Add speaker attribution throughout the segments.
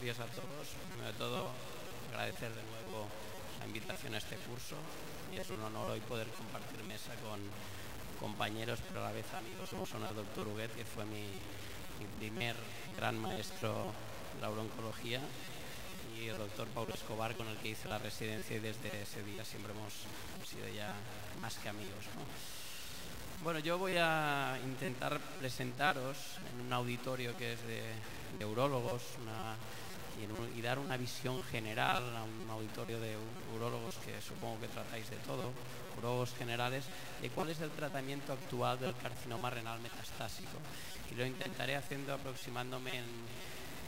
Speaker 1: días a todos. Primero de todo, agradecer de nuevo la invitación a este curso. Es un honor hoy poder compartir mesa con compañeros, pero a la vez amigos, como son el doctor Huguet, que fue mi primer gran maestro de la urooncología, y el doctor Paulo Escobar, con el que hice la residencia, y desde ese día siempre hemos sido ya más que amigos, ¿no? Bueno, yo voy a intentar presentaros en un auditorio que es de urólogos y dar una visión general a un auditorio de urólogos que supongo que tratáis de todo, urólogos generales, de cuál es el tratamiento actual del carcinoma renal metastásico. Y lo intentaré haciendo aproximándome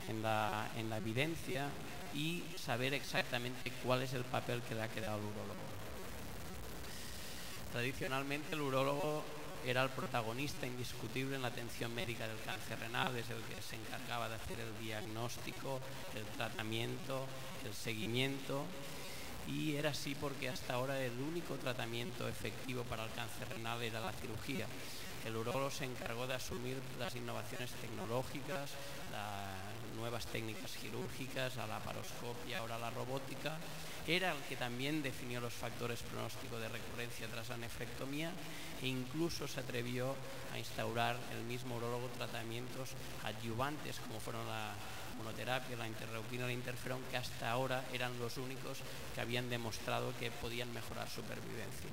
Speaker 1: en la evidencia y saber exactamente cuál es el papel que le ha quedado al urólogo. Tradicionalmente el urólogo era el protagonista indiscutible en la atención médica del cáncer renal, es el que se encargaba de hacer el diagnóstico, el tratamiento, el seguimiento, y era así porque hasta ahora el único tratamiento efectivo para el cáncer renal era la cirugía. El urólogo se encargó de asumir las innovaciones tecnológicas, las nuevas técnicas quirúrgicas, la laparoscopia, ahora la robótica. Era el que también definió los factores pronósticos de recurrencia tras la nefrectomía, e incluso se atrevió a instaurar el mismo urólogo tratamientos adyuvantes como fueron la monoterapia, la interleuquina, la interferón, que hasta ahora eran los únicos que habían demostrado que podían mejorar supervivencia.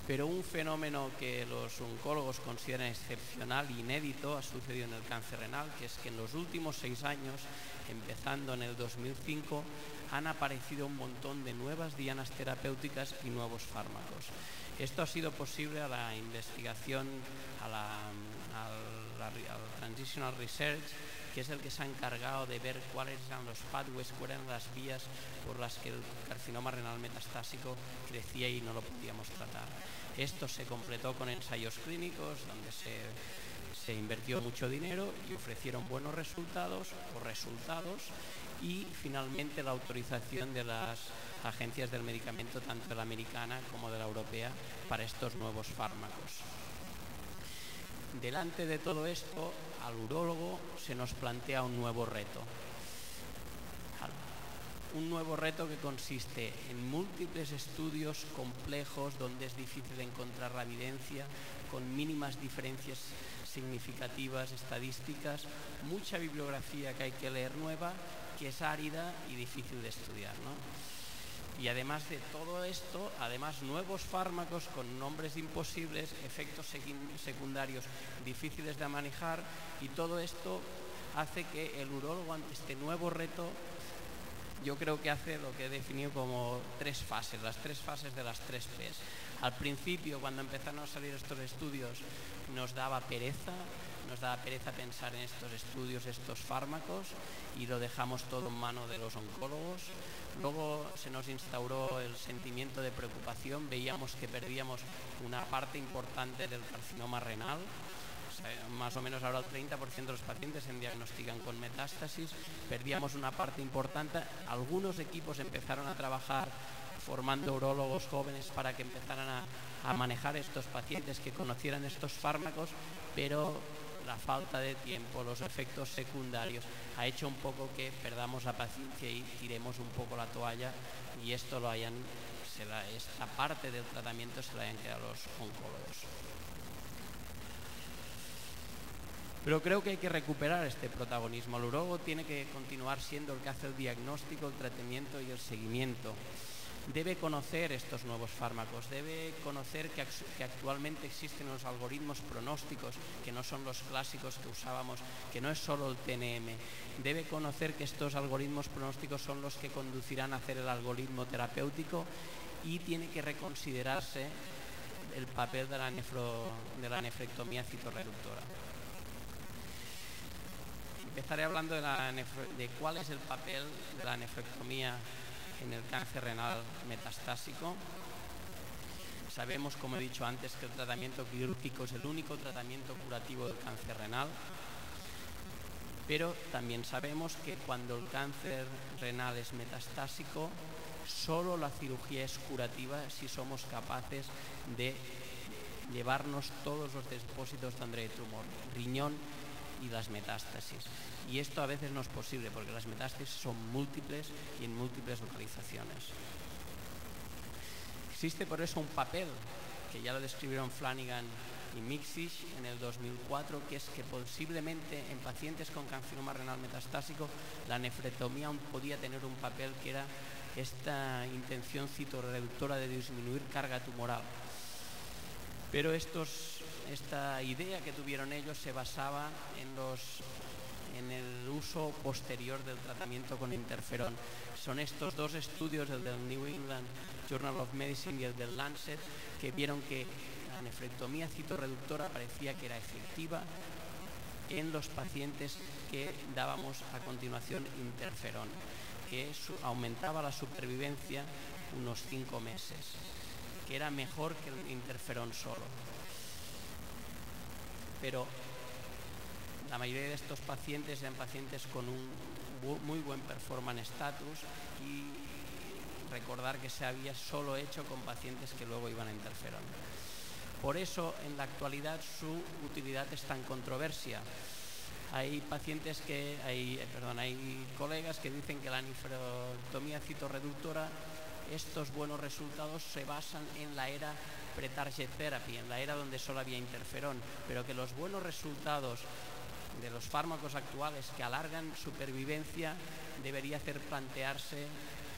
Speaker 1: Pero un fenómeno que los oncólogos consideran excepcional e inédito ha sucedido en el cáncer renal, que es que en los últimos 6 años, empezando en el 2005, han aparecido un montón de nuevas dianas terapéuticas y nuevos fármacos. Esto ha sido posible a la investigación, al Translational Research, que es el que se ha encargado de ver cuáles eran los pathways, cuáles eran las vías por las que el carcinoma renal metastásico crecía y no lo podíamos tratar. Esto se completó con ensayos clínicos donde se invirtió mucho dinero y ofrecieron buenos resultados y finalmente la autorización de las agencias del medicamento, tanto de la americana como de la europea, para estos nuevos fármacos. Delante de todo esto, al urólogo se nos plantea un nuevo reto. Un nuevo reto que consiste en múltiples estudios complejos donde es difícil encontrar la evidencia, con mínimas diferencias significativas estadísticas, mucha bibliografía que hay que leer nueva, que es árida y difícil de estudiar, ¿no? Y además de todo esto, nuevos fármacos con nombres imposibles, efectos secundarios difíciles de manejar, y todo esto hace que el urólogo, ante este nuevo reto, yo creo que hace lo que he definido como 3 fases, las 3 fases de las 3 P's. Al principio, cuando empezaron a salir estos estudios, nos daba pereza pensar en estos estudios, estos fármacos, y lo dejamos todo en manos de los oncólogos. Luego se nos instauró el sentimiento de preocupación, veíamos que perdíamos una parte importante del carcinoma renal. Más o menos ahora el 30% de los pacientes se diagnostican con metástasis, perdíamos una parte importante. Algunos equipos empezaron a trabajar formando urólogos jóvenes para que empezaran a manejar estos pacientes, que conocieran estos fármacos, pero la falta de tiempo, los efectos secundarios, ha hecho un poco que perdamos la paciencia y tiremos un poco la toalla, y esta parte del tratamiento se la hayan quedado los oncólogos. Pero creo que hay que recuperar este protagonismo. El urólogo tiene que continuar siendo el que hace el diagnóstico, el tratamiento y el seguimiento. Debe conocer estos nuevos fármacos, debe conocer que actualmente existen los algoritmos pronósticos, que no son los clásicos que usábamos, que no es solo el TNM. Debe conocer que estos algoritmos pronósticos son los que conducirán a hacer el algoritmo terapéutico, y tiene que reconsiderarse el papel de la nefrectomía citorreductora. Empezaré hablando de cuál es el papel de la nefrectomía en el cáncer renal metastásico. Sabemos, como he dicho antes, que el tratamiento quirúrgico es el único tratamiento curativo del cáncer renal, pero también sabemos que cuando el cáncer renal es metastásico, solo la cirugía es curativa si somos capaces de llevarnos todos los depósitos de tumor, riñón, y las metástasis. Y esto a veces no es posible porque las metástasis son múltiples y en múltiples localizaciones. Existe por eso un papel que ya lo describieron Flanagan y Mikšič en el 2004, que es que posiblemente en pacientes con carcinoma renal metastásico la nefrectomía podía tener un papel que era esta intención citorreductora de disminuir carga tumoral. Pero esta idea que tuvieron ellos se basaba en el uso posterior del tratamiento con interferón. Son estos dos estudios, el del New England Journal of Medicine y el del Lancet, que vieron que la nefrectomía citorreductora parecía que era efectiva en los pacientes que dábamos a continuación interferón, que aumentaba la supervivencia unos 5 meses, que era mejor que el interferón solo. Pero la mayoría de estos pacientes eran pacientes con un muy buen performance status, y recordar que se había solo hecho con pacientes que luego iban a interferón. Por eso, en la actualidad, su utilidad está en controversia. Hay colegas que dicen que la nefrectomía citorreductora, estos buenos resultados se basan en la era pre-target therapy, en la era donde solo había interferón, pero que los buenos resultados de los fármacos actuales que alargan supervivencia debería hacer plantearse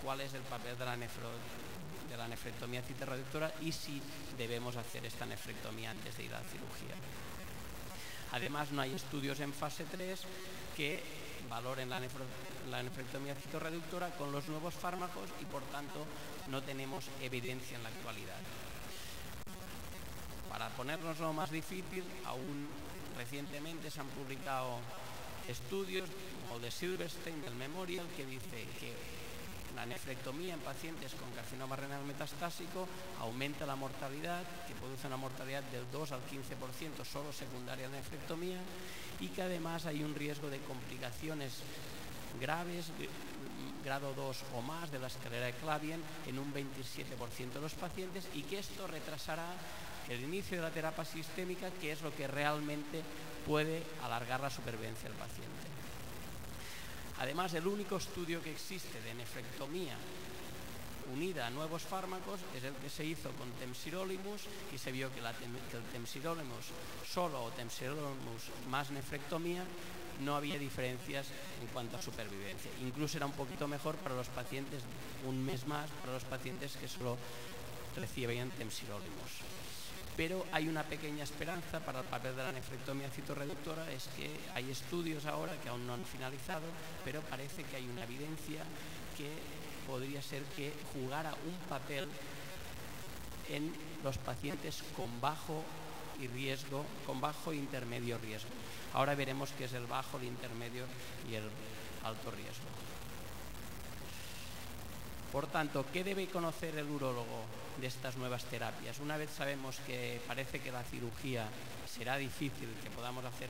Speaker 1: cuál es el papel de la nefrectomía citorreductora y si debemos hacer esta nefrectomía antes de ir a la cirugía. Además, no hay estudios en fase 3 que valoren la nefrectomía citorreductora con los nuevos fármacos y, por tanto, no tenemos evidencia en la actualidad. Para ponernoslo más difícil, aún recientemente se han publicado estudios como el de Silverstein del Memorial, que dice que la nefrectomía en pacientes con carcinoma renal metastásico aumenta la mortalidad, que produce una mortalidad del 2 al 15% solo secundaria a la nefrectomía, y que además hay un riesgo de complicaciones graves, grado 2 o más, de la escalera de Clavien en un 27% de los pacientes, y que esto retrasará el inicio de la terapia sistémica, que es lo que realmente puede alargar la supervivencia del paciente. Además, el único estudio que existe de nefrectomía unida a nuevos fármacos es el que se hizo con temsirolimus, y se vio que el temsirolimus solo o temsirolimus más nefrectomía no había diferencias en cuanto a supervivencia. Incluso era un poquito mejor para los pacientes, un mes más para los pacientes que solo recibían temsirolimus. Pero hay una pequeña esperanza para el papel de la nefrectomía citorreductora, es que hay estudios ahora que aún no han finalizado, pero parece que hay una evidencia que podría ser que jugara un papel en los pacientes con bajo e intermedio riesgo. Ahora veremos qué es el bajo, el intermedio y el alto riesgo. Por tanto, ¿qué debe conocer el urólogo de estas nuevas terapias? Una vez sabemos que parece que la cirugía será difícil, que podamos hacer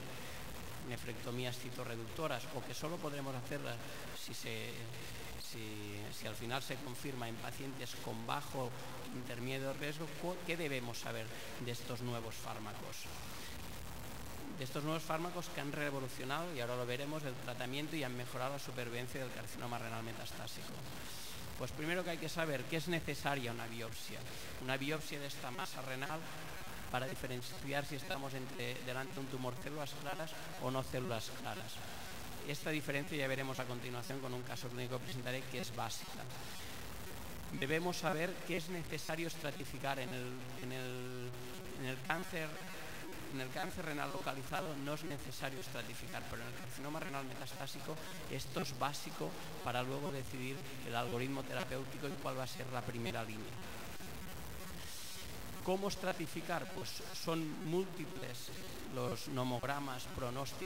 Speaker 1: nefrectomías citorreductoras, o que solo podremos hacerlas si al final se confirma en pacientes con bajo intermedio riesgo, ¿qué debemos saber de estos nuevos fármacos? De estos nuevos fármacos que han revolucionado, y ahora lo veremos, el tratamiento y han mejorado la supervivencia del carcinoma renal metastásico. Pues primero que hay que saber que es necesaria una biopsia de esta masa renal para diferenciar si estamos delante de un tumor células claras o no células claras. Esta diferencia ya veremos a continuación con un caso clínico que presentaré, que es básica. Debemos saber que es necesario estratificar en el cáncer. En el cáncer renal localizado no es necesario estratificar, pero en el carcinoma renal metastásico esto es básico para luego decidir el algoritmo terapéutico y cuál va a ser la primera línea. ¿Cómo estratificar? Pues son múltiples los nomogramas pronósticos